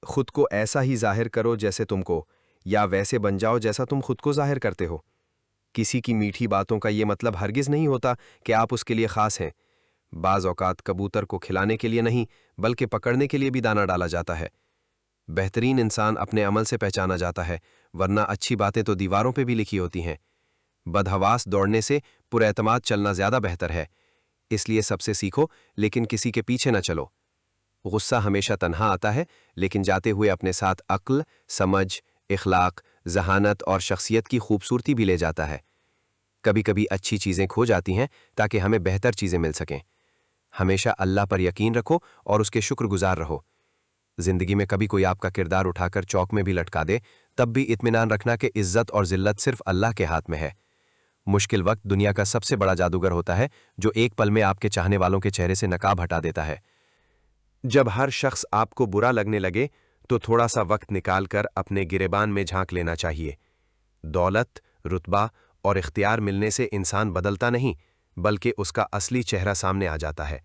خود کو ایسا ہی ظاہر کرو جیسے تم کو، یا ویسے بن جاؤ جیسا تم خود کو ظاہر کرتے ہو۔ کسی کی میٹھی باتوں کا یہ مطلب ہرگز نہیں ہوتا کہ آپ اس کے لیے خاص ہیں۔ بعض اوقات کبوتر کو کھلانے کے لیے نہیں بلکہ پکڑنے کے لیے بھی دانہ ڈالا جاتا ہے۔ بہترین انسان اپنے عمل سے پہچانا جاتا ہے، ورنہ اچھی باتیں تو دیواروں پہ بھی لکھی ہوتی ہیں۔ بدحواس دوڑنے سے پر اعتماد چلنا زیادہ بہتر ہے، اس لیے سب سے سیکھو لیکن کسی کے پیچھے نہ چلو۔ غصہ ہمیشہ تنہا آتا ہے، لیکن جاتے ہوئے اپنے ساتھ عقل، سمجھ، اخلاق، ذہانت اور شخصیت کی خوبصورتی بھی لے جاتا ہے۔ کبھی کبھی اچھی چیزیں کھو جاتی ہیں تاکہ ہمیں بہتر چیزیں مل سکیں۔ ہمیشہ اللہ پر یقین رکھو اور اس کے شکر گزار رہو۔ زندگی میں کبھی کوئی آپ کا کردار اٹھا کر چوک میں بھی لٹکا دے، تب بھی اطمینان رکھنا کہ عزت اور ذلت صرف اللہ کے ہاتھ میں ہے۔ مشکل وقت دنیا کا سب سے بڑا جادوگر ہوتا ہے، جو ایک پل میں آپ کے چاہنے والوں کے چہرے سے نقاب ہٹا دیتا ہے۔ جب ہر شخص آپ کو برا لگنے لگے تو تھوڑا سا وقت نکال کر اپنے گریبان میں جھانک لینا چاہیے۔ دولت، رتبہ اور اختیار ملنے سے انسان بدلتا نہیں، بلکہ اس کا اصلی چہرہ سامنے آ جاتا ہے۔